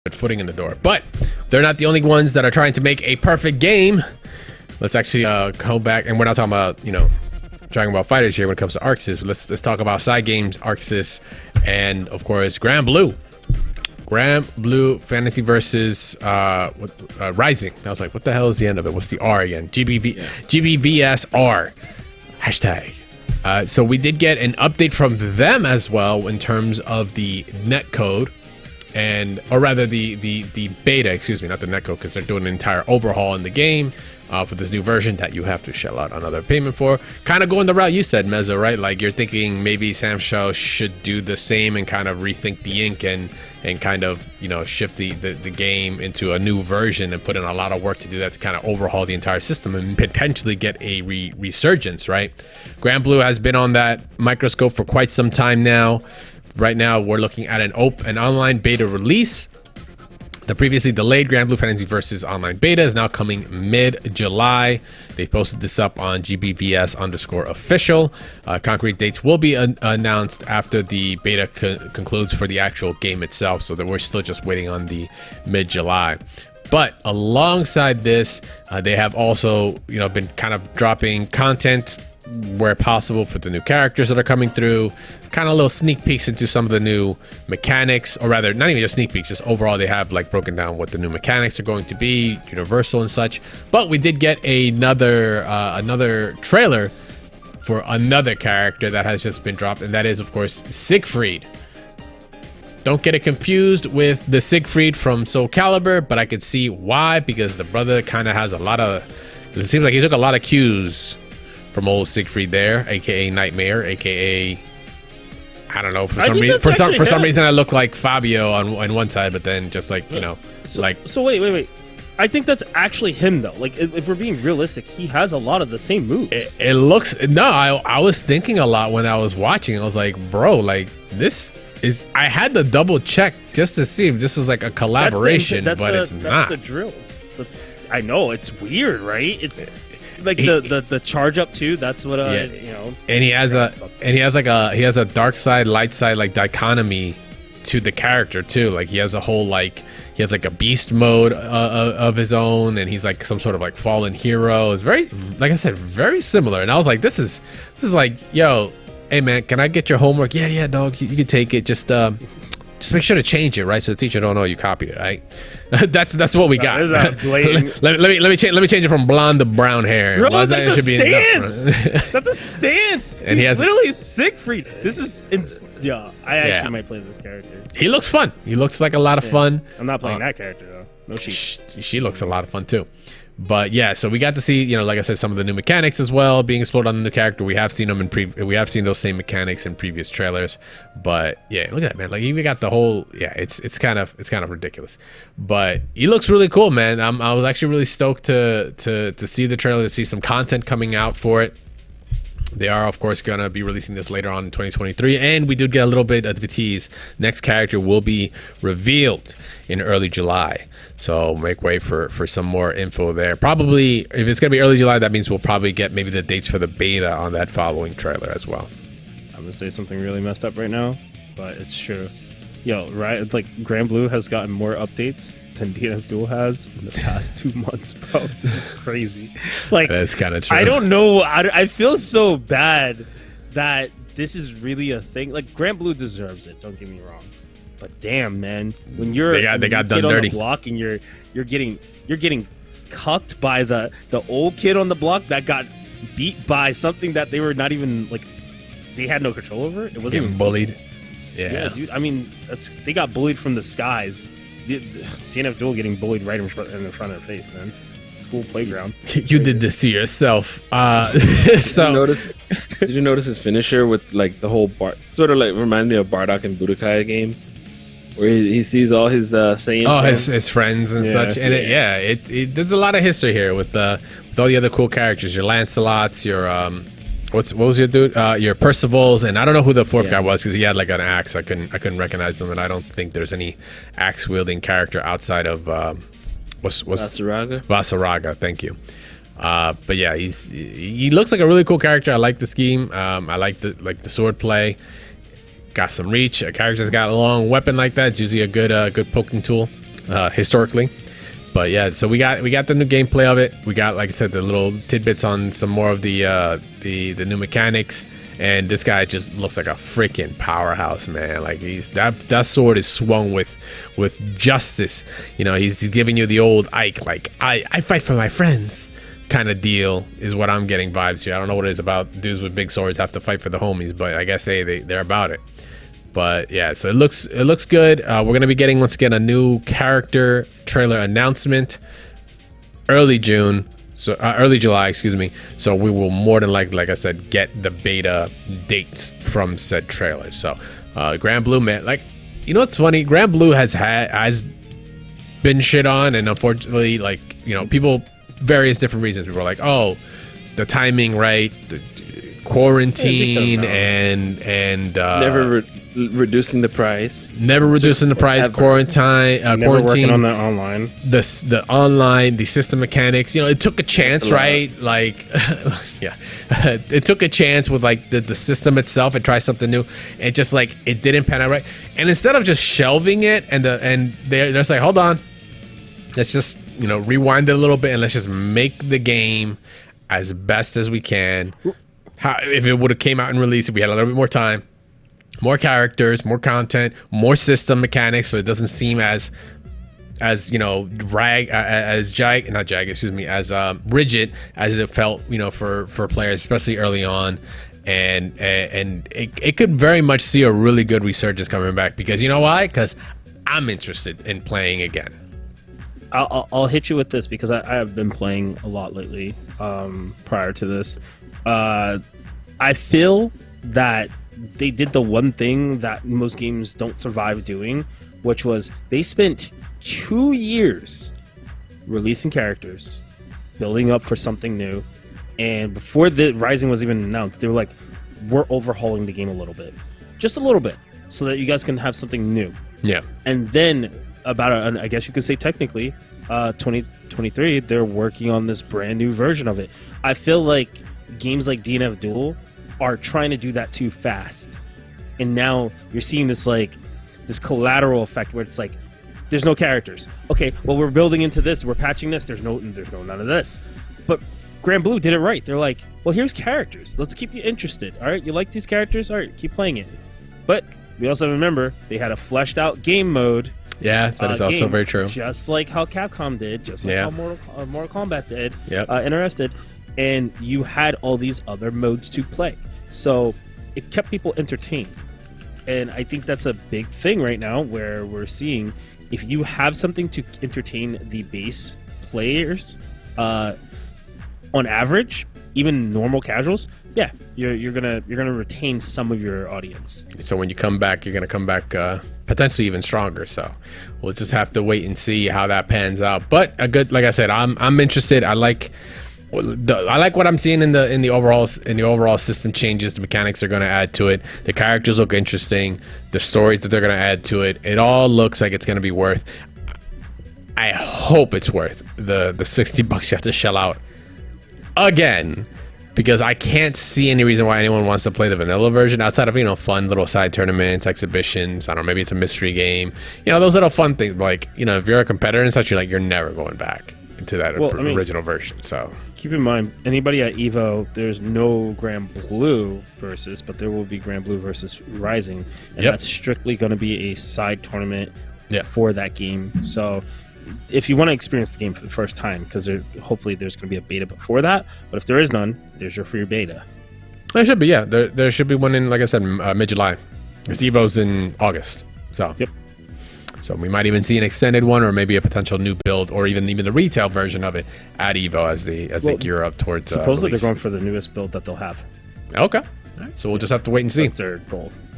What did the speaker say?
footing in the door. But they're not the only ones that are trying to make a perfect game. Let's actually go back, and we're not talking about, you know, Dragon Ball FighterZ here when it comes to ArcSys. Let's talk about side games, ArcSys, and of course Granblue. Granblue Fantasy versus Rising. I was like, what the hell is the end of it? What's the R again? GBVSR hashtag. So we did get an update from them as well in terms of the netcode, and or rather the beta, excuse me, not the netcode, because they're doing an entire overhaul in the game for this new version that you have to shell out another payment for. Kind of going the route you said, Mezzo, right? Like you're thinking maybe Sam Show should do the same and kind of rethink the ink and kind of, you know, shift the game into a new version and put in a lot of work to do that, to kind of overhaul the entire system and potentially get a resurgence, right? Granblue has been on that microscope for quite some time now. Right now, we're looking at an online beta release. The previously delayed Granblue Fantasy Versus online beta is now coming mid-July. They posted this up on GBVS_official. Concrete dates will be announced after the beta concludes for the actual game itself, so that we're still just waiting on the mid-July. But alongside this, they have also, you know, been kind of dropping content where possible for the new characters that are coming through, kind of little sneak peeks into some of the new mechanics, or rather not even just sneak peeks, just overall they have like broken down what the new mechanics are going to be, universal and such. But we did get another trailer for another character that has just been dropped, and that is of course Siegfried. Don't get it confused with the Siegfried from Soul Calibur, but I could see why, because the brother kind of has a lot of, it seems like he took a lot of cues from old Siegfried there, aka Nightmare, aka I don't know, for some reason I look like Fabio on one side, but then just like, you know, so wait, I think that's actually him though. Like if we're being realistic, he has a lot of the same moves. It looks, no, I was thinking a lot when I was watching. I was like, bro, like this is, I had to double check just to see if this was like a collaboration, but it's not. That's the drill. I know, it's weird, right? It's like the charge up too. That's what you know. And he has a dark side, light side, like dichotomy to the character too. Like he has a whole like a beast mode of his own, and he's like some sort of like fallen hero. It's very, like I said, very similar. And I was like, this is like, yo, hey man, can I get your homework? Yeah, dog, you can take it. Just make sure to change it, right? So the teacher don't know you copied it, right? that's what we got. let me change it from blonde to brown hair. Bro, that's a stance. That's a stance. And he's literally Siegfried. This is I actually might play this character. He looks fun. He looks like a lot of fun. I'm not playing that character though. No, she looks a lot of fun too. But yeah, so we got to see, you know, like I said, some of the new mechanics as well being explored on the new character. We have seen them we have seen those same mechanics in previous trailers. But yeah, look at that, man. Like we got the whole, it's kind of ridiculous. But he looks really cool, man. I was actually really stoked to see the trailer, to see some content coming out for it. They are, of course, going to be releasing this later on in 2023, and we did get a little bit of the tease. Next character will be revealed in early July, so make way for some more info there. Probably, if it's going to be early July, that means we'll probably get maybe the dates for the beta on that following trailer as well. I'm going to say something really messed up right now, but it's true. Yo, right? Like, Granblue has gotten more updates than DNF Duel has in the past 2 months, bro. This is crazy. Like, that's kind of true. I don't know. I feel so bad that this is really a thing. Like, Granblue deserves it. Don't get me wrong. But damn, man, when they got done dirty on the block and you're getting cucked by the old kid on the block that got beat by something that they were not even like, they had no control over. It wasn't even bullied. Yeah, dude. I mean, they got bullied from the skies. The DNF Duel getting bullied right in front of their face, man. School playground. You did this to yourself. Did you notice his finisher with like the whole sort of like reminded me of Bardock and Budokai games, where he sees all his Saiyans. His friends and such. And it there's a lot of history here with all the other cool characters. Your Lancelots, your what was your dude? Your Percivals, and I don't know who the fourth guy was because he had like an axe. I couldn't recognize him, and I don't think there's any axe wielding character outside of Vasaraga. Thank you. But yeah, he looks like a really cool character. I like the scheme. I like the sword play. Got some reach. A character's got a long weapon like that. It's usually a good poking tool. historically. But yeah, so we got the new gameplay of it. We got, like I said, the little tidbits on some more of the new mechanics. And this guy just looks like a freaking powerhouse, man. Like that sword is swung with justice. You know, he's giving you the old Ike, like I fight for my friends kind of deal is what I'm getting vibes here. I don't know what it is about dudes with big swords have to fight for the homies, but I guess they're about it. But yeah, so it looks good. We're gonna be getting, once again, a new character trailer announcement early July, excuse me. So we will more than likely, like I said, get the beta dates from said trailer. So Granblue, man, like, you know what's funny? Granblue has been shit on, and unfortunately, like, you know, people, various different reasons. People are like, oh, the timing, right? The quarantine and never reducing the price. Never reducing the price. Quarantine. Never working on the online. The system mechanics. You know, it took a chance, right? Like, yeah, it took a chance with like the system itself and try something new. And just like it didn't pan out right. And instead of just shelving it, and they're just like, hold on, let's just, you know, rewind it a little bit and let's just make the game as best as we can. If it would have came out and released, if we had a little bit more time. More characters, more content, more system mechanics, so it doesn't seem as you know, rigid as it felt, you know, for players, especially early on. And it could very much see a really good resurgence coming back, because you know why? Because I'm interested in playing again. I'll hit you with this, because I have been playing a lot lately. Prior to this, I feel that they did the one thing that most games don't survive doing, which was they spent 2 years releasing characters, building up for something new, and before the Rising was even announced, they were like, we're overhauling the game a little bit, just a little bit, so that you guys can have something new. Yeah. And then I guess you could say technically, 2023, they're working on this brand new version of it. I feel like games like DNF Duel are trying to do that too fast, and now you're seeing this collateral effect where it's like, there's no characters. Okay, well, we're building into this, we're patching this. There's none of this. But Granblue did it right. They're like, well, here's characters. Let's keep you interested. All right, you like these characters? All right, keep playing it. But we also remember they had a fleshed out game mode. Yeah, that is also very true. Just like how Capcom did, just like how Mortal Kombat did. Yep. Interested, and you had all these other modes to play. So it kept people entertained. And I think that's a big thing right now, where we're seeing, if you have something to entertain the base players, on average, even normal casuals, yeah, you're gonna retain some of your audience. So when you come back, you're gonna come back potentially even stronger. So we'll just have to wait and see how that pans out. But a good, like I said, I'm interested. I like what I'm seeing in the overall system changes. The mechanics they're going to add to it. The characters look interesting. The stories that they're going to add to it. It all looks like it's going to be worth. I hope it's worth the $60 you have to shell out again, because I can't see any reason why anyone wants to play the vanilla version outside of, you know, fun little side tournaments, exhibitions. I don't know, maybe it's a mystery game. You know, those little fun things. Like, you know, if you're a competitor and such, you're never going back into that original version. So keep in mind, anybody at Evo, there's no Granblue versus, but there will be Granblue versus Rising, and that's strictly going to be a side tournament for that game. So if you want to experience the game for the first time, because hopefully there's going to be a beta before that, but if there is none, there's your free beta. There should be, yeah. There should be one in, like I said, mid-July. Because Evo's in August. So So we might even see an extended one, or maybe a potential new build, or even the retail version of it at Evo as they gear up towards. Supposedly they're going for the newest build that they'll have. Okay, all right. So we'll just have to wait and see. That's their goal.